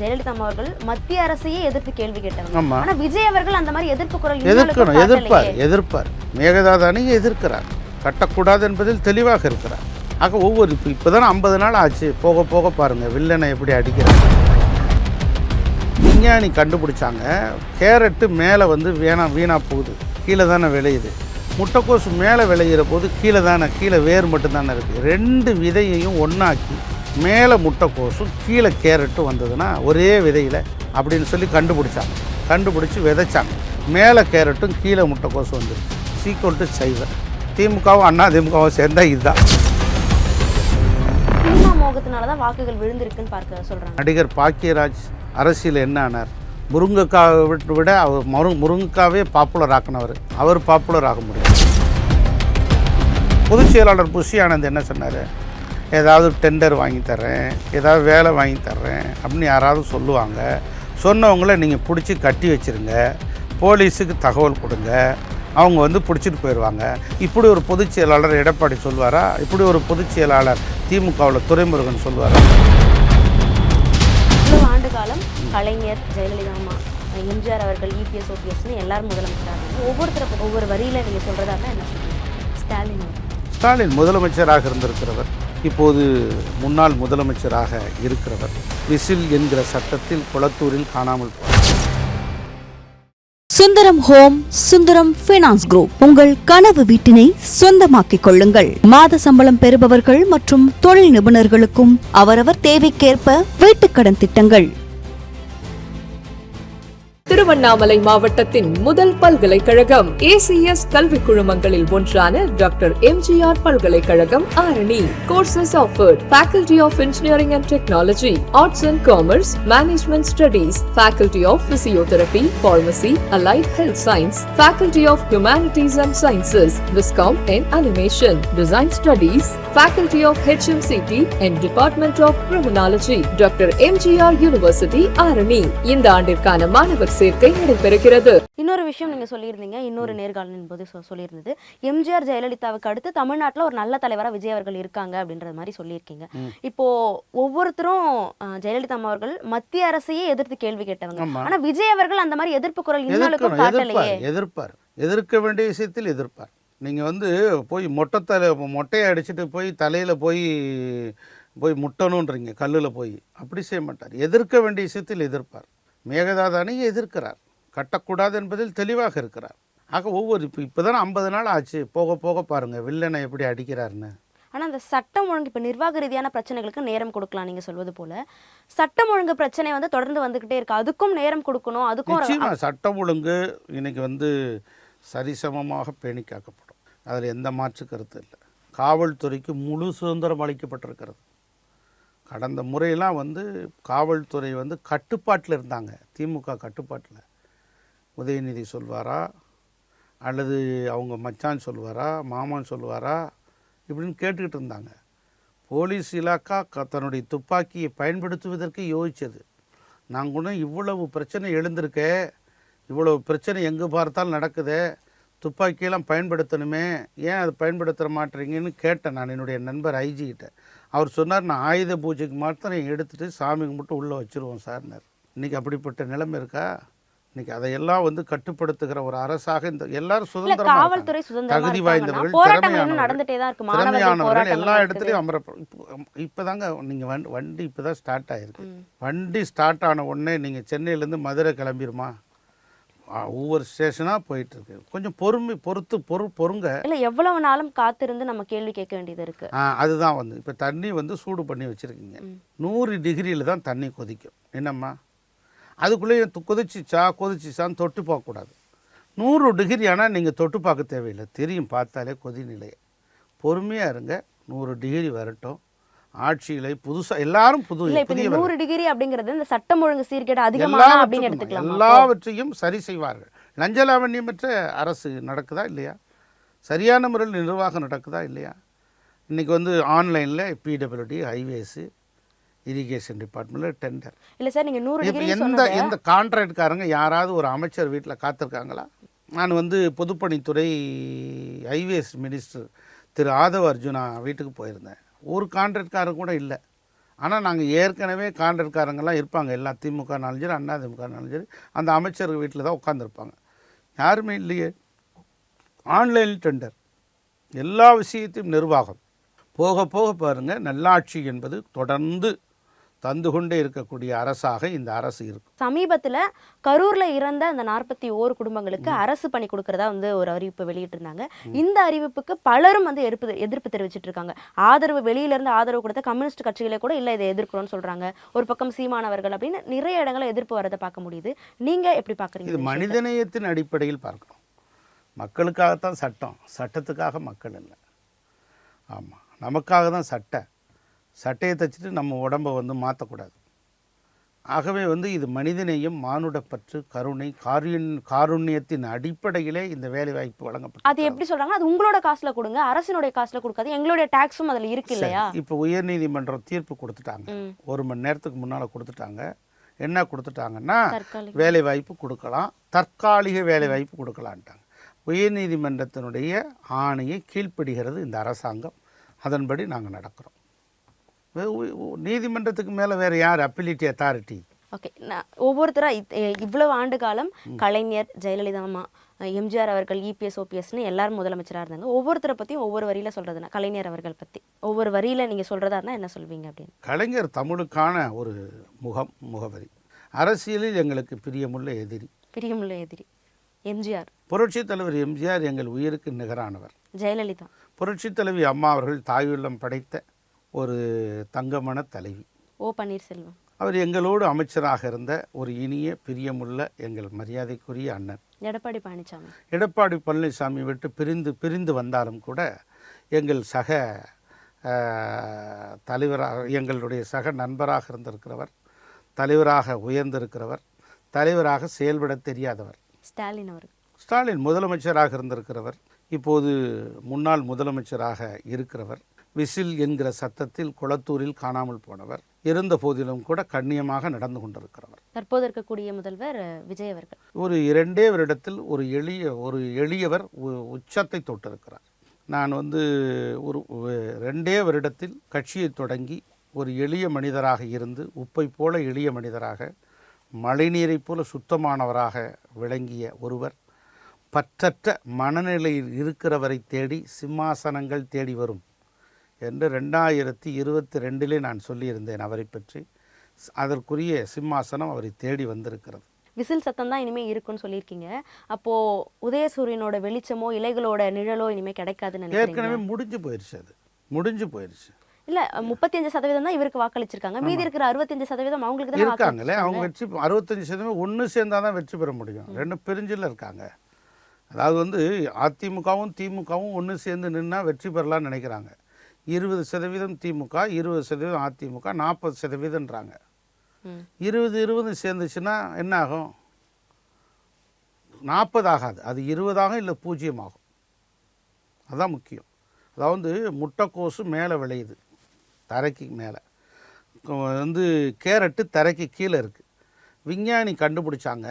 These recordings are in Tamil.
ஜெயலலிதா அவர்கள் மத்திய அரசையே எதிர்த்து கேள்வி கேட்டாங்க. ஆமா. ஆனா விஜய் அவர்கள் அந்த மாதிரி எதிர்ப்பு குரல் எதிர்ப்பார். மேகதாது அணையை எதிர்க்கிறார். கட்டக்கூடாது என்பதில் தெளிவாக இருக்கிறார். ஆக ஒவ்வொரு இப்போதான் 50 நாள் ஆச்சு. போக போக பாருங்க வில்லனை எப்படி அடிக்கிறாங்க. விஞ்ஞானி கண்டுபிடிச்சாங்க, கேரட்டு மேலே வந்து வீணாக போகுது, கீழே தானே விளையுது. முட்டைக்கோசு மேலே விளையிற போது கீழே வேர் மட்டும்தானே இருக்குது. 2 விதையையும் ஒன்றாக்கி மேலே முட்டைக்கோசும் கீழே கேரட்டும் வந்ததுன்னா ஒரே விதையில் அப்படின்னு சொல்லி கண்டுபிடிச்சி விதைச்சாங்க. மேலே கேரட்டும் கீழே முட்டைக்கோசு வந்துருச்சு. சீக்கிரம் டு சைவர். திமுகவும் அதிமுகவும் சேர்ந்தால் இதுதான். சினிமா மோகத்தினால தான் வாக்குகள் விழுந்திருக்குன்னு பார்க்க சொல்கிறாங்க. நடிகர் பாக்கியராஜ் அரசியல் என்ன ஆனார்? முருங்கைக்காவை விட அவர் முருங்கைக்காவே பாப்புலர் ஆக்கினவர். அவர் பாப்புலர் ஆக முடியும். பொதுச் செயலாளர் புஷி ஆனந்த் என்ன சொன்னார்? ஏதாவது டெண்டர் வாங்கி தர்றேன், ஏதாவது வேலை வாங்கி தர்றேன் அப்படின்னு யாராவது சொல்லுவாங்க. சொன்னவங்கள நீங்கள் பிடிச்சி கட்டி வச்சுருங்க, போலீஸுக்கு தகவல் கொடுங்க, அவங்க வந்து பிடிச்சிட்டு போயிடுவாங்க. இப்படி ஒரு பொதுச் செயலாளர் எடப்பாடி சொல்வாரா? இப்படி ஒரு பொதுச் செயலாளர் திமுகவில் துரைமுருகன் சொல்வாரா? இவ்வளவு ஆண்டு காலம் கலைஞர், ஜெயலலிதா அம்மா, எம்ஜிஆர் அவர்கள், இபிஎஸ், ஓபிஎஸ்னு எல்லாரும் முதலமைச்சராக ஒவ்வொருத்தரும் ஒவ்வொரு வரியில் நீங்கள் சொல்கிறதா தான் என்ன சொல்லுங்கள்? ஸ்டாலின் முதலமைச்சராக இருந்திருக்கிறவர், இப்போது முன்னாள் முதலமைச்சராக இருக்கிறவர். விசில் என்கிற சட்டத்தில் குளத்தூரில் காணாமல் போனார். Sundaram home, Sundaram finance group உங்கள் கனவு வீட்டினை சொந்தமாக்கிக் கொள்ளுங்கள். மாத சம்பளம் பெறுபவர்கள் மற்றும் தொழில் நிபுணர்களுக்கும் அவரவர் தேவைக்கேற்ப வீட்டுக்கடன் திட்டங்கள். திருவண்ணாமலை மாவட்டத்தின் முதல் பல்கலைக்கழகம் ஏசிஎஸ் கல்வி குழுமங்களில் ஒன்றான டாக்டர் எம்ஜிஆர் பல்கலைக்கழகம் Arani. Courses offered: Faculty of Engineering and Technology, Arts and Commerce, Management Studies, Faculty of Physiotherapy, Pharmacy, Allied Health Science, Faculty of Humanities and Sciences, Viscom and Animation, Design Studies, Faculty of HMCT and Department of Criminology, doctor MGR university Arani. இந்த ஆண்டிற்கான மாணவர் சேர்க்கை நடைபெறுகிறது. இன்னொரு விஷயம் நீங்க சொல்லியிருந்தீங்க, இன்னொரு நேர்காணலின் போது சொல்லியிருந்தது, எம்ஜிஆர் ஜெயலலிதாவுக்கு அடுத்து தமிழ்நாட்டில் ஒரு நல்ல தலைவராக விஜய் அவர்கள் இருக்காங்க அப்படின்ற மாதிரி சொல்லியிருக்கீங்க. இப்போ ஒவ்வொருத்தரும் ஜெயலலிதா அவர்கள் மத்திய அரசையே எதிர்த்து கேள்வி கேட்டவங்க. ஆனா விஜய் அவர்கள் அந்த மாதிரி எதிர்ப்பு குரல் எதிர்க்க வேண்டிய விஷயத்தில் எதிர்ப்பார். நீங்கள் வந்து போய் மொட்டையை அடிச்சுட்டு போய் தலையில் போய் முட்டணுன்றீங்க, கல்லில் போய் அப்படி செய்ய மாட்டார். எதிர்க்க வேண்டிய விஷயத்தில் எதிர்ப்பார். மேகதாது அணையை எதிர்க்கிறார். கட்டக்கூடாது என்பதில் தெளிவாக இருக்கிறார். ஆக ஒவ்வொரு இப்போதான் 50 நாள் ஆச்சு. போக போக பாருங்கள் வில்லனை எப்படி அடிக்கிறாருன்னு. ஆனால் அந்த சட்டம் ஒழுங்கு இப்போ நிர்வாக ரீதியான பிரச்சனைகளுக்கு நேரம் கொடுக்கலாம். நீங்கள் சொல்வது போல சட்டம் ஒழுங்கு பிரச்சனை வந்து தொடர்ந்து வந்துக்கிட்டே இருக்கு, அதுக்கும் நேரம் கொடுக்கணும். அதுக்கும் சட்டம் ஒழுங்கு இன்னைக்கு வந்து சரிசமமாக பேணி காக்கப்படும். அதில் எந்த மாற்று கருத்து இல்லை. காவல்துறைக்கு முழு சுதந்திரம் அளிக்கப்பட்டிருக்கிறது. கடந்த முறையெல்லாம் வந்து காவல்துறை வந்து கட்டுப்பாட்டில் இருந்தாங்க. திமுக கட்டுப்பாட்டில். உதயநிதி சொல்வாரா அல்லது அவங்க மச்சான் சொல்வாரா, மாமான் சொல்வாரா இப்படின்னு கேட்டுக்கிட்டு இருந்தாங்க. போலீஸ் இலாக்கா தன்னுடைய துப்பாக்கியை பயன்படுத்துவதற்கு யோசித்தது. நான் கூட இவ்வளவு பிரச்சனை எழுந்திருக்கே, இவ்வளவு பிரச்சனை எங்கே பார்த்தாலும் நடக்குதே, துப்பாக்கியெல்லாம் பயன்படுத்தணுமே, ஏன் அதை பயன்படுத்த மாட்டேறீங்கன்னு கேட்டேன் நான் என்னுடைய நண்பர் ஐஜிக்கிட்ட. அவர் சொன்னார், நான் ஆயுத பூஜைக்கு மாத்திரம் எடுத்துகிட்டு சாமி கும்பிட்டு உள்ளே வச்சுருவோம் சார்னார். இன்றைக்கி அப்படிப்பட்ட நிலைமை இருக்கா? இன்றைக்கி அதையெல்லாம் வந்து கட்டுப்படுத்துகிற ஒரு அரசாக இந்த எல்லாரும் சுதந்திரமாக, தகுதி வாய்ந்தவர்கள், திறமையானவர்கள் எல்லா இடத்துலையும் இப்போ தாங்க நீங்கள் வண்டி இப்போ தான் ஸ்டார்ட் ஆகிருக்கு. வண்டி ஸ்டார்ட் ஆன உடனே நீங்கள் சென்னையிலேருந்து மதுரை கிளம்பிடுமா? ஒவ்வொரு ஸ்டேஷனாக போயிட்டுருக்கு. கொஞ்சம் பொறுங்க. இல்லை எவ்வளவு நாளும் காத்திருந்து நம்ம கேள்வி கேட்க வேண்டியது இருக்குது. அதுதான் வந்து இப்போ தண்ணி வந்து சூடு பண்ணி வச்சுருக்கீங்க. 100 டிகிரியில் தான் தண்ணி கொதிக்கும். என்னம்மா அதுக்குள்ளேயே கொதிச்சிச்சான்னு தொட்டு பார்க்கக்கூடாது. 100 டிகிரி ஆனால் நீங்கள் தொட்டு பார்க்க தேவையில்லை, தெரியும் பார்த்தாலே கொதி நிலையை. பொறுமையாக இருங்க, 100 டிகிரி வரட்டும். ஆட்சியில புதுசாக எல்லாரும் 100 டிகிரி அப்படிங்கிறது இந்த சட்டம் ஒழுங்கு சீர்கேடு அதிகமாக அப்படின்னு எடுத்துக்கலாம். எல்லாவற்றையும் சரி செய்வார்கள். லஞ்சலாவண்யமற்ற அரசு நடக்குதா இல்லையா? சரியான முறையில் நிர்வாகம் நடக்குதா இல்லையா? இன்றைக்கி வந்து ஆன்லைனில் பிடபிள்யூடி, ஹைவேஸு, இரிகேஷன் டிபார்ட்மெண்ட்டில் டெண்டர் இல்லை சார். நீங்கள் 100 டிகிரி எந்த கான்ட்ராக்ட்காரங்க யாராவது ஒரு அமைச்சர் வீட்டில் காத்திருக்காங்களா? நான் வந்து பொதுப்பணித்துறை ஹைவேஸ் மினிஸ்டர் திரு ஆதவ அர்ஜுனா வீட்டுக்கு போயிருந்தேன். ஒரு கான்ட்ராக்ட்காரர் கூட இல்லை. ஆனால் நாங்கள் ஏற்கனவே கான்ட்ராக்ட்காரங்கெல்லாம் இருப்பாங்க, எல்லா திமுகனாலும் சரி அண்ணா திமுகனாலும் சரி அந்த அமைச்சர்கள் வீட்டில் தான் உட்காந்துருப்பாங்க. யாருமே இல்லையே. ஆன்லைன் டெண்டர், எல்லா விஷயத்தையும் நிர்வாகம். போக போக பாருங்கள், நல்லாட்சி என்பது தொடர்ந்து தந்து கொண்டே இருக்கக்கூடிய அரசாக இந்த அரசு இருக்கும். சமீபத்தில் கரூரில் இறந்த அந்த 41 குடும்பங்களுக்கு அரசு பணி கொடுக்கறதா வந்து ஒரு அறிவிப்பு வெளியிட்டிருந்தாங்க. இந்த அறிவிப்புக்கு பலரும் வந்து எதிர்ப்பு தெரிவிச்சிட்டு இருக்காங்க. ஆதரவு வெளியிலேருந்து ஆதரவு கொடுத்த கம்யூனிஸ்ட் கட்சிகளே கூட இல்லை இதை எதிர்க்கிறோன்னு சொல்கிறாங்க. ஒரு பக்கம் சீமானவர்கள் அப்படின்னு நிறைய இடங்களில் எதிர்ப்பு வரதை பார்க்க முடியுது. நீங்கள் எப்படி பார்க்குறீங்க? இது மனிதநேயத்தின் அடிப்படையில் பார்க்கணும். மக்களுக்காகத்தான் சட்டம், சட்டத்துக்காக மக்கள் இல்லை. ஆமாம், நமக்காக தான் சட்டையை தைச்சிட்டு நம்ம உடம்பை வந்து மாற்றக்கூடாது. ஆகவே வந்து இது மனிதநேயம், மானுடப்பற்று, கருணை, காருண்யத்தின் அடிப்படையிலே இந்த வேலை வாய்ப்பு வழங்கப்படும். அது எப்படி சொல்கிறாங்க? அது உங்களோட காசில் கொடுங்க, அரசினுடைய காசில் கொடுக்காது, எங்களுடைய டேக்ஸும் அதில் இருக்கு இல்லையா? இப்போ உயர்நீதிமன்றம் தீர்ப்பு கொடுத்துட்டாங்க, 1 மணி நேரத்துக்கு முன்னால் கொடுத்துட்டாங்க. என்ன கொடுத்துட்டாங்கன்னா, வேலை வாய்ப்பு கொடுக்கலாம், தற்காலிக வேலை வாய்ப்பு கொடுக்கலான்ட்டாங்க. உயர்நீதிமன்றத்தினுடைய ஆணையை கீழ்ப்படுகிறது இந்த அரசாங்கம். அதன்படி நாங்கள் நடக்கிறோம். நீதிமன்றத்துக்கு மேலே வேறு யார் அப்பீலிட்டி அத்தாரிட்டி? ஓகே, நான் ஒவ்வொருத்தராக இவ்வளவு ஆண்டு காலம் கலைஞர், ஜெயலலிதா அம்மா, எம்ஜிஆர் அவர்கள், இபிஎஸ், ஓபிஎஸ்னு எல்லாரும் முதலமைச்சராக இருந்தாங்க. ஒவ்வொருத்தரை பற்றியும் ஒவ்வொரு வரியில் சொல்கிறதுனா கலைஞர் அவர்கள் பற்றி ஒவ்வொரு வரியில் நீங்கள் சொல்கிறதா இருந்தால் என்ன சொல்வீங்க அப்படின்னு? கலைஞர் தமிழுக்கான ஒரு முகவரி. அரசியலில் எங்களுக்கு பிரியமுள்ள எதிரி எம்ஜிஆர். புரட்சித் தலைவர் எம்ஜிஆர் எங்கள் உயிருக்கு நிகரானவர். ஜெயலலிதா. புரட்சித் தலைவி அம்மா அவர்கள் தாயுள்ளம் படைத்த ஒரு தங்கமன தலைவி. ஓ பன்னீர்செல்வம். அவர் எங்களோடு அமைச்சராக இருந்த ஒரு இனிய பிரியமுள்ள எங்கள் மரியாதைக்குரிய அண்ணன் எடப்பாடி பழனிசாமி விட்டு பிரிந்து வந்தாலும் கூட எங்கள் சக தலைவராக, எங்களுடைய சக நண்பராக இருந்திருக்கிறவர், தலைவராக உயர்ந்திருக்கிறவர், தலைவராக செயல்பட தெரியாதவர் ஸ்டாலின் முதலமைச்சராக இருந்திருக்கிறவர், இப்போது முன்னாள் முதலமைச்சராக இருக்கிறவர், விசில் என்கிற சத்தத்தில் குளத்தூரில் காணாமல் போனவர், இருந்த போதிலும் கூட கண்ணியமாக நடந்து கொண்டிருக்கிறவர். தற்போது இருக்கக்கூடிய முதல்வர் விஜய் அவர்கள் ஒரு 2 வருடத்தில் ஒரு எளியவர் உச்சத்தை தொட்டிருக்கிறார். நான் வந்து ஒரு 2 வருடத்தில் கட்சியை தொடங்கி ஒரு எளிய மனிதராக இருந்து, உப்பை போல எளிய மனிதராக, மழைநீரை போல சுத்தமானவராக விளங்கிய ஒருவர் பற்றற்ற மனநிலையில் இருக்கிறவரை தேடி சிம்மாசனங்கள் தேடி வரும் என்று 2022 நான் சொல்லியிருந்தேன் அவரை பற்றி. அதற்குரிய சிம்மாசனம் அவரை தேடி வந்திருக்கிறது. விசில் சத்தம் தான் இனிமேல் இருக்குன்னு சொல்லியிருக்கீங்க. அப்போது உதயசூரியனோட வெளிச்சமோ இலைகளோட நிழலோ இனிமேல் கிடைக்காதுன்னு ஏற்கனவே முடிஞ்சு போயிடுச்சு. இல்லை, 35% தான் இவருக்கு வாக்களிச்சிருக்காங்க. மீதி இருக்கிற 65% அவங்களுக்கு தான் இருக்காங்களே. அவங்க வெற்றி 65% ஒன்று சேர்ந்தால் தான் வெற்றி பெற முடியும். 2 பிரிஞ்சில் இருக்காங்க. அதாவது வந்து அதிமுகவும் திமுகவும் ஒன்று சேர்ந்து நின்னா வெற்றி பெறலான்னு நினைக்கிறாங்க. 20% திமுக, 20% அதிமுக, 40%ன்றாங்க. 20 சேர்ந்துச்சுன்னா என்ன ஆகும்? 40 ஆகாது, அது 20 ஆகும், இல்லை 0 ஆகும். அதுதான் முக்கியம். அதாவது முட்டைக்கோசு மேலே விளையுது, தரைக்கு மேலே வந்து கேரட்டு தரைக்கு கீழே இருக்குது. விஞ்ஞானி கண்டுபிடிச்சாங்க,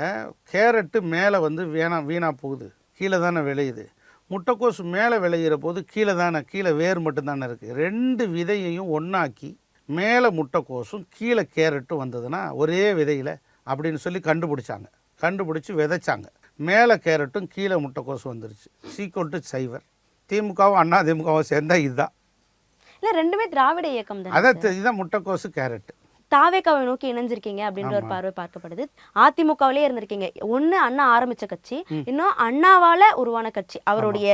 கேரட்டு மேலே வந்து வீணாக போகுது, கீழே தானே விளையுது. முட்டைக்கோசு மேலே விளையிற போது கீழே வேர் மட்டும்தானே இருக்குது. 2 விதையையும் ஒன்றாக்கி மேலே முட்டைக்கோசும் கீழே கேரட்டும் வந்ததுன்னா ஒரே விதையில் அப்படின்னு சொல்லி கண்டுபிடிச்சி விதைச்சாங்க. மேலே கேரட்டும் கீழே முட்டைக்கோசும் வந்துருச்சு. =0. திமுகவும் அண்ணா திமுகவும் சேர்ந்தால் இதுதான். இல்லை, ரெண்டுமே திராவிட இயக்கம் தான். இதுதான் முட்டைக்கோசு கேரட். தாவேக்காவை நோக்கி இணைஞ்சிருக்கீங்க அப்படின்ற ஒரு பார்வை பார்க்கப்படுது. அதிமுகவிலே இருந்திருக்கீங்க. ஒன்று அண்ணா ஆரம்பிச்ச கட்சி, இன்னும் அண்ணாவால உருவான கட்சி, அவருடைய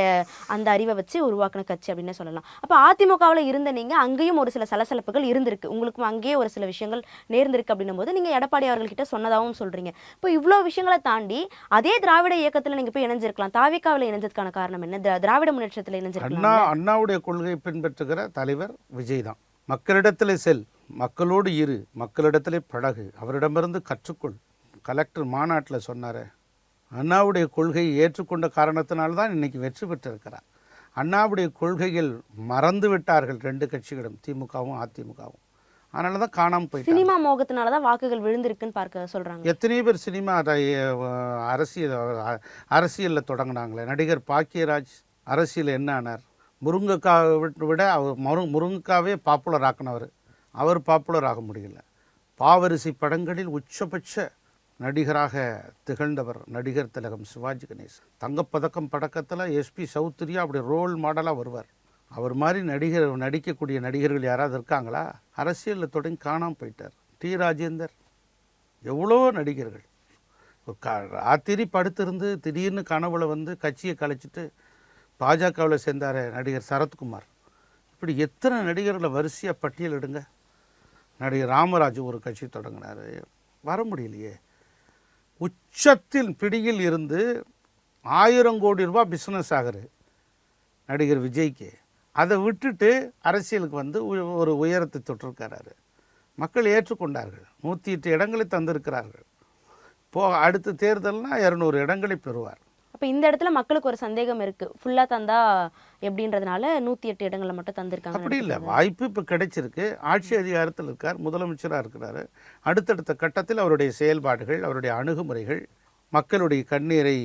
அந்த அறிவை வச்சு உருவாக்கின கட்சி அப்படின்னு சொல்லலாம். அப்போ அதிமுகவில் இருந்த நீங்க அங்கேயும் ஒரு சில சலசலப்புகள் இருந்திருக்கு, உங்களுக்கும் அங்கேயே ஒரு சில விஷயங்கள் நேர்ந்திருக்கு அப்படின்னும் போது நீங்க எடப்பாடி அவர்கள்கிட்ட சொன்னதாகவும் சொல்றீங்க. இப்போ இவ்வளோ விஷயங்களை தாண்டி அதே திராவிட இயக்கத்தில் நீங்க போய் இணைஞ்சிருக்கலாம். தாவேக்காவில் இணைஞ்சதுக்கான காரணம் என்ன? திராவிட முன்னேற்றத்தில் இணைஞ்சிருக்கலாம். அண்ணாவுடைய கொள்கையை பின்பற்றுகிற தலைவர் விஜய் தான். மக்களிடத்தில் செல், மக்களோடு இரு, மக்களிடத்திலே பழகு, அவரிடமிருந்து கற்றுக்கொள். கலெக்டர் மாநாட்டில் சொன்னார். அண்ணாவுடைய கொள்கையை ஏற்றுக்கொண்ட காரணத்தினால்தான் இன்றைக்கி வெற்றி பெற்றிருக்கிறார். அண்ணாவுடைய கொள்கைகள் மறந்து விட்டார்கள் 2 கட்சிகளும், திமுகவும் அதிமுகவும். அதனால தான் காணாமல் போயிட்டு சினிமா மோகத்தினால தான் வாக்குகள் விழுந்திருக்குன்னு பார்க்க சொல்கிறாங்க. எத்தனையோ பேர் சினிமா அரசியலில் தொடங்கினாங்களே. நடிகர் பாக்கியராஜ் அரசியல் என்ன ஆனார்? முருங்கைக்காவை விட அவர் முருங்கைக்காவே பாப்புலர் ஆக்கினவர். அவர் பாப்புலர் ஆக முடியல. பாவரிசை படங்களில் உச்சபட்ச நடிகராக திகழ்ந்தவர் நடிகர் திலகம் சிவாஜி கணேசன். தங்கப்பதக்கம் படக்கத்தில் எஸ்பி சௌத்ரியா அப்படி ரோல் மாடலாக வருவார். அவர் மாதிரி நடிக்கக்கூடிய நடிகர்கள் யாராவது இருக்காங்களா? அரசியலில் தொடங்கி காணாமல் போயிட்டார். டி ராஜேந்தர், எவ்வளோ நடிகர்கள். ராத்திரி படுத்திருந்து திடீர்னு கனவுல வந்து கட்சியை கலைச்சிட்டு பாஜகவில் சேர்ந்தார் நடிகர் சரத்குமார். இப்படி எத்தனை நடிகர்களை வரிசையாக பட்டியலிடுங்க. நடிகர் ராமராஜ் ஒரு கட்சி தொடங்கினார், வர முடியலையே. உச்சத்தில் பிடியில் இருந்து 1000 கோடி ரூபாய் பிஸ்னஸ் ஆகுது நடிகர் விஜய்க்கு. அதை விட்டுட்டு அரசியலுக்கு வந்து ஒரு உயரத்தை தொட்டிருக்கிறாரு. மக்கள் ஏற்றுக்கொண்டார்கள். 108 இடங்களை தந்திருக்கிறார்கள். அடுத்த தேர்தல்னா 200 இடங்களை பெறுவார். அப்போ இந்த இடத்துல மக்களுக்கு ஒரு சந்தேகம் இருக்கு, ஃபுல்லா தந்தா எப்படின்றதுனால 108 இடங்களை மட்டும் தந்திருக்காங்க. அப்படி இல்லை, வாய்ப்பு இப்போ கிடைச்சிருக்கு. ஆட்சி அதிகாரத்தில் இருக்கார், முதலமைச்சராக இருக்கிறாரு. அடுத்தடுத்த கட்டத்தில் அவருடைய செயல்பாடுகள், அவருடைய அணுகுமுறைகள், மக்களுடைய கண்ணீரை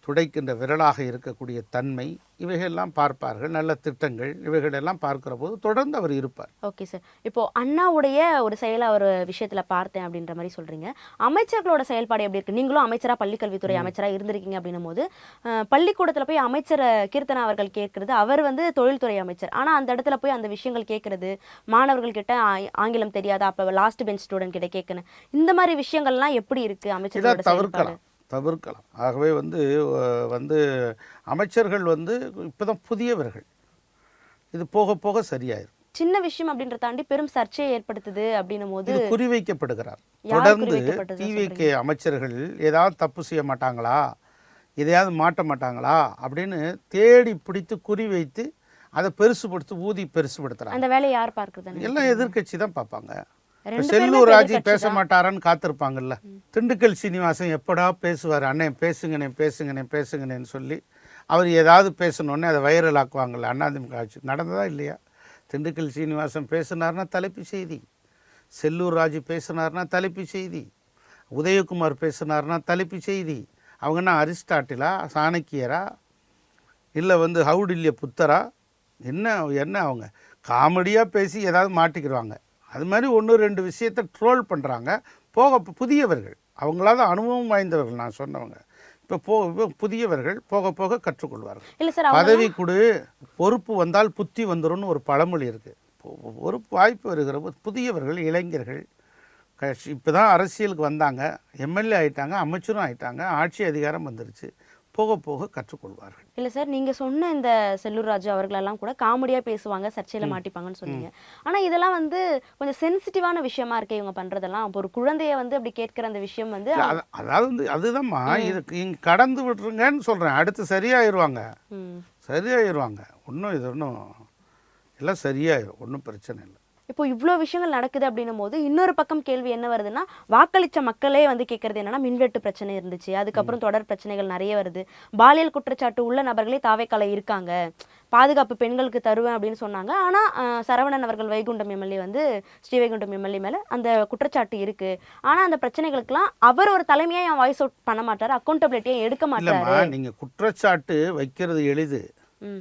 துடைக்கின்ற விரலாக இருக்கக்கூடிய தன்மை, இவைகளெல்லாம் பார்ப்பார்கள். நல்ல திட்டங்கள் இவைகளெல்லாம் பார்க்கிற போது தொடர்ந்து அவர் இருப்பார். ஓகே சார், இப்போ அண்ணாவுடைய ஒரு செயலை ஒரு விஷயத்துல பார்த்தேன் அப்படின்ற மாதிரி சொல்றீங்க. அமைச்சர்களோட செயல்பாடு எப்படி இருக்கு? நீங்களும் அமைச்சரா, பள்ளிக்கல்வித்துறை அமைச்சரா இருந்திருக்கீங்க அப்படின்னும் போது பள்ளிக்கூடத்துல போய் அமைச்சர் கீர்த்தனா அவர்கள் கேட்கறது, அவர் வந்து தொழில்துறை அமைச்சர், ஆனா அந்த இடத்துல போய் அந்த விஷயங்கள் கேட்கறது, மாணவர்கள் கிட்ட ஆங்கிலம் தெரியாதா, அப்ப லாஸ்ட் பெஞ்ச் ஸ்டூடெண்ட் கிட்ட கேட்கணும், இந்த மாதிரி விஷயங்கள்லாம் எப்படி இருக்கு அமைச்சர்களோட செயல்பாடு? தவிர்க்கலாம். ஆகவே வந்து அமைச்சர்கள் வந்து இப்போதான் புதியவர்கள், இது போக போக சரியாயிரும். சின்ன விஷயம் அப்படின்ற தாண்டி பெரும் சர்ச்சையை ஏற்படுத்துது அப்படின்னும் போது குறிவைக்கப்படுகிறார். தொடர்ந்து டிவிகே அமைச்சர்கள் ஏதாவது தப்பு செய்ய மாட்டாங்களா, எதையாவது மாட்ட மாட்டாங்களா அப்படின்னு தேடி பிடித்து குறிவைத்து அதை பெருசுபடுத்தி பெருசுபடுத்துறாங்க. அந்த வேலையை யார் பார்க்குறது? எல்லாம் எதிர்கட்சி தான் பார்ப்பாங்க. செல்லூர் ராஜு பேச மாட்டாரான்னு காத்திருப்பாங்கல்ல. திண்டுக்கல் சீனிவாசன் எப்படா பேசுவார், அண்ணன் பேசுங்கன்னு சொல்லி அவர் ஏதாவது பேசணுன்னே அதை வைரல் ஆக்குவாங்கல்ல. அதிமுக ஆட்சி நடந்ததா இல்லையா? திண்டுக்கல் சீனிவாசன் பேசினார்னா தலைப்பு செய்தி, செல்லூர் ராஜு பேசினார்னா தலைப்பு செய்தி, உதயகுமார் பேசினார்னா தலைப்பு செய்தி. அவங்கன்னா அரிஸ்டாட்டிலா, சாணக்கியரா, இல்லை வந்து ஹவுடில்ய புத்தரா, என்ன அவங்க காமெடியாக பேசி ஏதாவது மாட்டிக்கிடுவாங்க. அது மாதிரி 1-2 விஷயத்தை ட்ரோல் பண்ணுறாங்க. புதியவர்கள், அவங்களால அனுபவம் வாய்ந்தவர்கள் நான் சொன்னவங்க. இப்போ புதியவர்கள் போக போக கற்றுக்கொள்வார்கள். பதவி கொடு, பொறுப்பு வந்தால் புத்தி வந்துடும்னு ஒரு பழமொழி இருக்குது. பொறுப்பு வாய்ப்பு வருகிற போது புதியவர்கள், இளைஞர்கள் இப்போ தான் அரசியலுக்கு வந்தாங்க, எம்எல்ஏ ஆகிட்டாங்க, அமைச்சரும் ஆகிட்டாங்க, ஆட்சி அதிகாரம் வந்துருச்சு, போக போக கற்றுக்கொள்வார்கள். இல்லை சார், நீங்கள் சொன்ன இந்த செல்லூர் ராஜு அவர்களெல்லாம் கூட காமெடியாக பேசுவாங்க, சர்ச்சையில் மாட்டிப்பாங்கன்னு சொன்னீங்க. ஆனால் இதெல்லாம் வந்து கொஞ்சம் சென்சிட்டிவான விஷயமா இருக்கு இவங்க பண்ணுறதெல்லாம். இப்போ ஒரு குழந்தைய வந்து அப்படி கேட்குற அந்த விஷயம் வந்து அதாவது வந்து அதுதான்மா, இதுக்கு இங்கே கடந்து விட்டுருங்கன்னு சொல்கிறேன். அடுத்து சரியாயிருவாங்க. ஒன்றும் எல்லாம் சரியாயிரும், ஒன்றும் பிரச்சனை இல்லை. இப்போ இவ்வளோ விஷயங்கள் நடக்குது அப்படின்னும் போது இன்னொரு பக்கம் கேள்வி என்ன வருதுன்னா, வாக்களித்த மக்களே வந்து கேட்கறது என்னன்னா, மின்வெட்டு பிரச்சனை இருந்துச்சு, அதுக்கப்புறம் தொடர் பிரச்சனைகள் நிறைய வருது, பாலியல் குற்றச்சாட்டு உள்ள நபர்களே தாவேக்கால இருக்காங்க, பாதுகாப்பு பெண்களுக்கு தருவேன் அப்படின்னு சொன்னாங்க. ஆனால் சரவணன் அவர்கள் வைகுண்டம் எம்எல்ஏ வந்து ஸ்ரீவைகுண்டம் எம்எல்ஏ மேலே அந்த குற்றச்சாட்டு இருக்குது. ஆனால் அந்த பிரச்சனைகளுக்கெல்லாம் அவர் ஒரு தலைமையாக என் வாய்ஸ் அவுட் பண்ண மாட்டார், அக்கௌண்டபிலிட்டியை எடுக்க மாட்டாரு. நீங்கள் குற்றச்சாட்டு வைக்கிறது எளிது,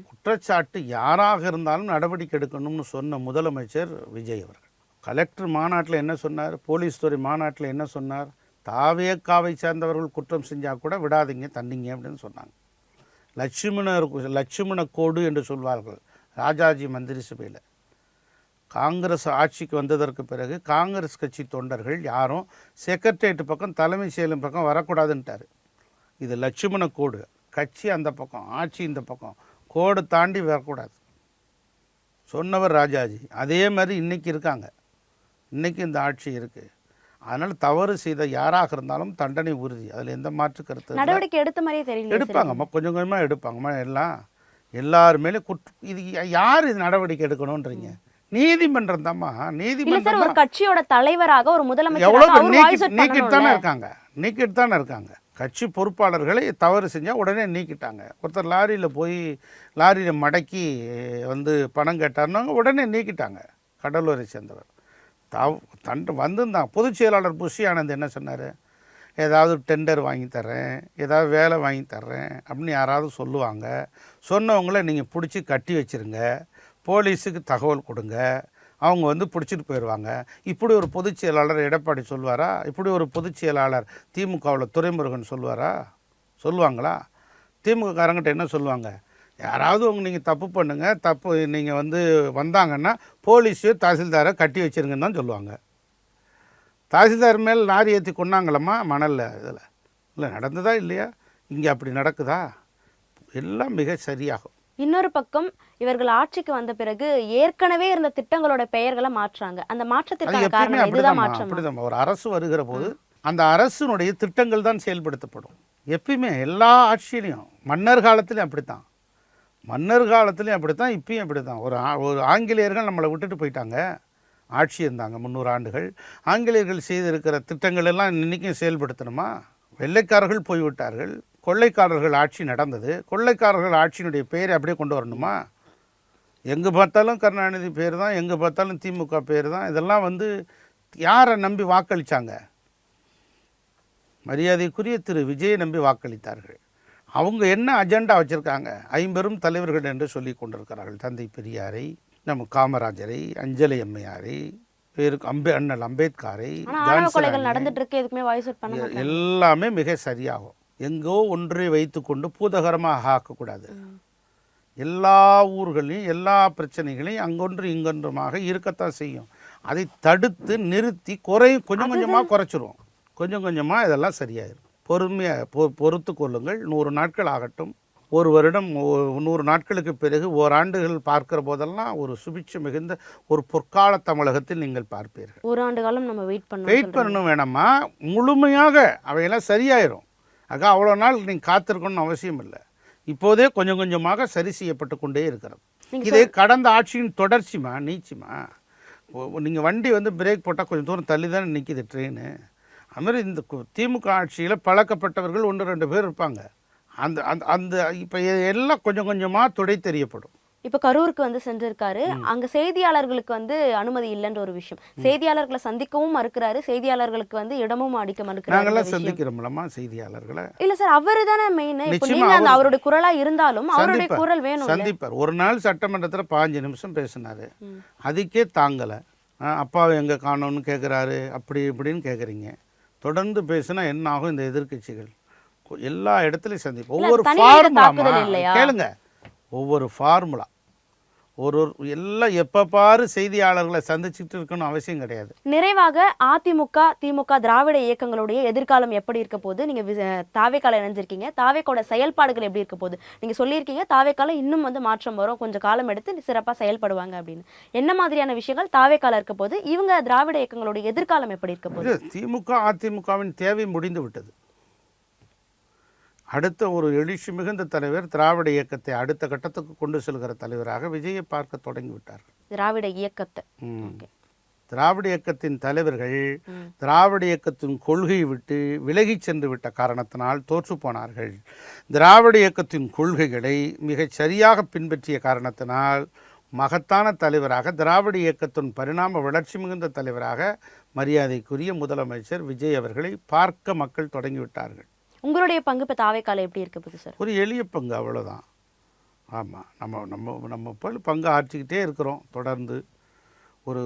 குற்றச்சாட்டு யாராக இருந்தாலும் நடவடிக்கை எடுக்கணும்னு சொன்ன முதலமைச்சர் விஜய் அவர்கள் கலெக்டர் மாநாட்டில் என்ன சொன்னார், போலீஸ் துறை மாநாட்டில் என்ன சொன்னார், தாவேக்காவை சேர்ந்தவர்கள் குற்றம் செஞ்சால் கூட விடாதீங்க, தண்டிங்க அப்படின்னு சொன்னாங்க. லட்சுமண கோடு என்று சொல்வார்கள் ராஜாஜி மந்திரி சபையில். காங்கிரஸ் ஆட்சிக்கு வந்ததற்கு பிறகு காங்கிரஸ் கட்சி தொண்டர்கள் யாரும் செக்ரட்டரியேட் பக்கம், தலைமை செயலகம் பக்கம் வரக்கூடாதுன்ட்டார். இது லட்சுமண கோடு, கட்சி அந்த பக்கம், ஆட்சி இந்த பக்கம், கோடு தாண்டி வரக்கூடாது சொன்னவர் ராஜாஜி. அதே மாதிரி இன்றைக்கி இருக்காங்க, இன்றைக்கி இந்த ஆட்சி இருக்குது. அதனால் தவறு செய்த யாராக இருந்தாலும் தண்டனை உறுதி, அதில் எந்த மாற்று கருத்து நடவடிக்கை எடுத்த மாதிரியே தெரியல. எடுப்பாங்கம்மா, கொஞ்சம் கொஞ்சமாக எடுப்பாங்கம்மா. எல்லாருமேலே இது யார் இது நடவடிக்கை எடுக்கணுன்றீங்க? நீதிமன்றம் தான்மா. நீதிமன்றம் ஒரு கட்சியோட தலைவராக ஒரு முதலமைச்சர் எவ்வளோ நீக்கிட்டு தானே இருக்காங்க. கட்சி பொறுப்பாளர்களை தவறு செஞ்சால் உடனே நீக்கிட்டாங்க. ஒருத்தர் லாரியில் மடக்கி வந்து பணம் கேட்டார்னாங்க, உடனே நீக்கிட்டாங்க. கடலூரை சேர்ந்தவர் வந்திருந்தாங்க. பொதுச் செயலாளர் புஷி ஆனந்த் என்ன சொன்னார், ஏதாவது டெண்டர் வாங்கி தர்றேன், ஏதாவது வேலை வாங்கி தர்றேன் அப்படின்னு யாராவது சொல்லுவாங்க. சொன்னவங்கள நீங்கள் பிடிச்சி கட்டி வச்சுருங்க, போலீஸுக்கு தகவல் கொடுங்க, அவங்க வந்து பிடிச்சிட்டு போயிடுவாங்க. இப்படி ஒரு பொதுச் செயலாளர் எடப்பாடி சொல்வாரா? இப்படி ஒரு பொதுச் செயலாளர் திமுகவில் துரைமுருகன் சொல்வாரா? சொல்லுவாங்களா? திமுககாரங்கிட்ட என்ன சொல்லுவாங்க? யாராவது நீங்கள் தப்பு பண்ணுங்கள், தப்பு நீங்கள் வந்து வந்தாங்கன்னா போலீஸையோ தாசில்தாரை கட்டி வச்சுருங்கன்னு தான் சொல்லுவாங்க. தாசில்தார் மேல் லாரி ஏற்றி கொண்டாங்களம்மா மணலில். இதில் இல்லை நடந்ததா இல்லையா? இங்கே அப்படி நடக்குதா? எல்லாம் மிக சரியாகும். இன்னொரு பக்கம் இவர்கள் ஆட்சிக்கு வந்த பிறகு ஏற்கனவே இருந்த திட்டங்களோட பெயர்களை மாற்றுறாங்க. அந்த மாற்றத்திற்கான காரணம் இதுதான் மாற்றம். அப்படிதான் ஒரு அரசு வருகிற போது அந்த அரசுனுடைய திட்டங்கள் தான் செயல்படுத்தப்படும். எப்பயுமே எல்லா ஆட்சியிலையும் மன்னர் காலத்திலையும் அப்படித்தான், மன்னர் காலத்திலையும் அப்படித்தான், இப்பயும் அப்படித்தான். ஒரு ஆங்கிலேயர்கள் நம்மளை விட்டுட்டு போயிட்டாங்க, ஆட்சி இருந்தாங்க 300 ஆண்டுகள். ஆங்கிலேயர்கள் செய்திருக்கிற திட்டங்கள் எல்லாம் இன்றைக்கும் செயல்படுத்தணுமா? வெள்ளைக்காரர்கள் போய்விட்டார்கள், கொள்ளைக்காரர்கள் ஆட்சி நடந்தது. கொள்ளைக்காரர்கள் ஆட்சியினுடைய பெயரை அப்படியே கொண்டு வரணுமா? எங்கே பார்த்தாலும் கருணாநிதி பேர் தான், எங்கே பார்த்தாலும் திமுக பேர் தான். இதெல்லாம் வந்து யாரை நம்பி வாக்களித்தாங்க? மரியாதைக்குரிய திரு விஜயை நம்பி வாக்களித்தார்கள். அவங்க என்ன அஜெண்டா வச்சுருக்காங்க? 50 தலைவர்கள் என்று சொல்லி கொண்டிருக்கிறார்கள். தந்தை பெரியாரை, நம்ம காமராஜரை, அஞ்சலி அம்மையாரை, அண்ணல் அம்பேத்கரை, எல்லாமே மிக சரியாகும். எங்கோ ஒன்றை வைத்துக்கொண்டு பூதகரமாக ஆக்கக்கூடாது. எல்லா ஊர்களையும் எல்லா பிரச்சனைகளையும் அங்கொன்று இங்கொன்றுமாக இருக்கத்தான் செய்யும். அதை தடுத்து நிறுத்தி கொஞ்சம் கொஞ்சமாக குறைச்சிருவோம். கொஞ்சம் கொஞ்சமாக இதெல்லாம் சரியாயிடும். பொறுமையாக பொறுத்து கொள்ளுங்கள். 100 நாட்கள் ஆகட்டும். ஒரு வருடம் 100 நாட்களுக்கு பிறகு ஓராண்டுகள் பார்க்கிற போதெல்லாம் ஒரு சுபிட்சை மிகுந்த ஒரு பொற்கால தமிழகத்தில் நீங்கள் பார்ப்பீர்கள். ஒரு ஆண்டு காலம் நம்ம வெயிட் பண்ணணும் வேணாமா? முழுமையாக அவையெல்லாம் சரியாயிரும். ஆக அவ்வளோ நாள் நீங்கள் காத்திருக்கணும்னு அவசியம் இல்லை. இப்போதே கொஞ்சம் கொஞ்சமாக சரி செய்யப்பட்டு கொண்டே இருக்கிறது. இதே கடந்த ஆட்சியின் தொடர்ச்சிமா நீச்சிமா. நீங்கள் வண்டி வந்து பிரேக் போட்டால் கொஞ்சம் தூரம் தள்ளி தானே நிற்கிது ட்ரெயின். அதுமாதிரி இந்த திமுக ஆட்சியில் பழக்கப்பட்டவர்கள் 1-2 பேர் இருப்பாங்க. அந்த அந்த அந்த இப்போ எல்லாம் கொஞ்சம் கொஞ்சமாக துடை தெரியப்படும். இப்போ கரூருக்கு வந்து சென்றிருக்காரு. அங்கே செய்தியாளர்களுக்கு வந்து அனுமதி இல்லைன்ற ஒரு விஷயம். செய்தியாளர்களை சந்திக்கவும் மறுக்கிறாரு, செய்தியாளர்களுக்கு வந்து இடமும் அடிக்க மறுக்கிறாரு. நாங்களாம் சந்திக்கிறோம்லமா செய்தியாளர்களை? இல்லை சார், அவர் தானே மெயின். அந்த அவருடைய குரலாக இருந்தாலும் அவருடைய குரல் வேணும். சந்திப்பார். ஒரு நாள் சட்டமன்றத்தில் 15 நிமிஷம் பேசினார். அதுக்கே தாங்கலை. அப்பாவை எங்கே காணோன்னு கேட்குறாரு, அப்படி இப்படின்னு கேட்குறீங்க. தொடர்ந்து பேசினா என்ன ஆகும்? இந்த எதிர்கட்சிகள் எல்லா இடத்துலையும் சந்திப்போம். ஒவ்வொரு ஃபார்முலா கேளுங்க, ஒவ்வொரு ஃபார்முலா ஒரு எல்லாம் எப்போ பாரு செய்தியாளர்களை சந்திச்சுட்டு இருக்கணும் அவசியம் கிடையாது. நிறைவாக அதிமுக திமுக திராவிட இயக்கங்களுடைய எதிர்காலம் எப்படி இருக்க போது? நீங்கள் தாவேக்கால இணைஞ்சிருக்கீங்க, தாவேக்கோட செயல்பாடுகள் எப்படி இருக்க போது? நீங்கள் சொல்லியிருக்கீங்க தாவேக்கால இன்னும் வந்து மாற்றம் வரும், கொஞ்சம் காலம் எடுத்து சிறப்பாக செயல்படுவாங்க அப்படின்னு. என்ன மாதிரியான விஷயங்கள் தாவேக்கால இருக்க போது? இவங்க திராவிட இயக்கங்களுடைய எதிர்காலம் எப்படி இருக்க போது? திமுக அதிமுகவின் தேவை முடிந்து விட்டது. அடுத்த ஒரு எழுச்சி மிகுந்த தலைவர், திராவிட இயக்கத்தை அடுத்த கட்டத்துக்கு கொண்டு செல்கிற தலைவராக விஜயை பார்க்க தொடங்கிவிட்டார். திராவிட இயக்கத்தை திராவிட இயக்கத்தின் தலைவர்கள் திராவிட இயக்கத்தின் கொள்கையை விட்டு விலகி சென்று விட்ட காரணத்தினால் தோற்று போனார்கள். திராவிட இயக்கத்தின் கொள்கைகளை மிகச் சரியாக பின்பற்றிய காரணத்தினால் மகத்தான தலைவராக, திராவிட இயக்கத்தின் பரிணாம வளர்ச்சி மிகுந்த தலைவராக மரியாதைக்குரிய முதலமைச்சர் விஜய் அவர்களை பார்க்க மக்கள் தொடங்கிவிட்டார்கள். உங்களுடைய பங்கு இப்போ தாவேக்கால எப்படி இருக்க போகுது சார்? ஒரு எளிய பங்கு, அவ்வளோதான். ஆமாம், நம்ம பங்கு ஆற்றிக்கிட்டே இருக்கிறோம் தொடர்ந்து. ஒரு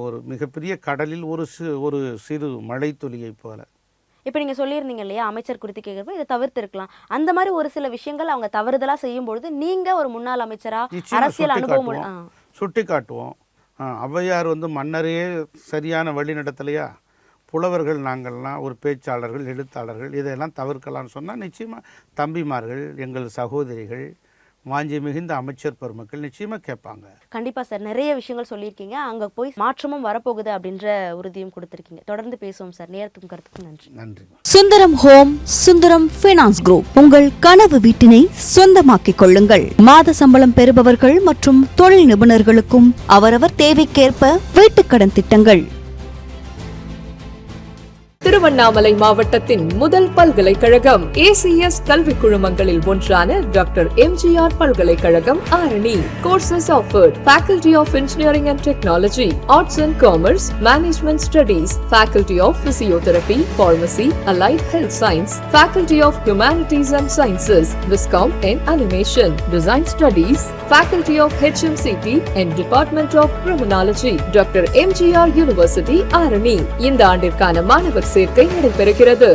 ஒரு மிகப்பெரிய கடலில் ஒரு சிறு மழை துளியை போல. இப்போ நீங்கள் சொல்லியிருந்தீங்க இல்லையா, அமைச்சர் குறித்து கேட்குறப்ப இதை தவிர்த்து இருக்கலாம். அந்த மாதிரி ஒரு சில விஷயங்கள் அவங்க தவறுதலாக செய்யும் பொழுது நீங்கள் ஒரு முன்னாள் அமைச்சராக அரசியல் அனுபவம் சுட்டி காட்டுவோம். ஔவையார் வந்து மன்னரையே சரியான வழி நடத்தலையா? புலவர்கள் நாங்கள்லாம் ஒரு பேச்சாளர்கள், எழுத்தாளர்கள், இதையெல்லாம் தவிர்க்கலாம்னு சொன்னால் நிச்சயமாக தம்பிமார்கள், எங்கள் சகோதரிகள், வாஞ்சி மிகுந்த அமைச்சர் பெருமக்கள் நிச்சயமாக கேட்பாங்க. கண்டிப்பாக சார், நிறைய விஷயங்கள் சொல்லியிருக்கீங்க. அங்கே போய் மாற்றமும் வரப்போகுது அப்படின்ற உறுதியும் கொடுத்துருக்கீங்க. தொடர்ந்து பேசுவோம் சார். நேரத்துக்கும் கருத்துக்கும் நன்றி. நன்றி. Sundaram home, Sundaram finance group உங்கள் கனவு வீட்டினை சொந்தமாக்கிக் கொள்ளுங்கள். மாத சம்பளம் பெறுபவர்கள் மற்றும் தொழில் நிபுணர்களுக்கும் அவரவர் தேவைக்கேற்ப வீட்டுக்கடன் திட்டங்கள். திருவண்ணாமலை மாவட்டத்தின் முதல் பல்கலைக்கழகம் ACS கல்வி குழுமங்களில் ஒன்றான டாக்டர் எம்ஜிஆர் பல்கலைக்கழகம் Arani. Courses offered: Faculty of Engineering and Technology, Arts and Commerce, Management Studies, Faculty of Physiotherapy, Pharmacy, Allied Health Science, Faculty of Humanities and Sciences, Viscom and Animation, Design Studies, Faculty of HMCT and Department of Criminology, Dr. MGR University, Arani. இந்த ஆண்டிற்கான மாணவர் சேர்க்கை நடைபெறுகிறது.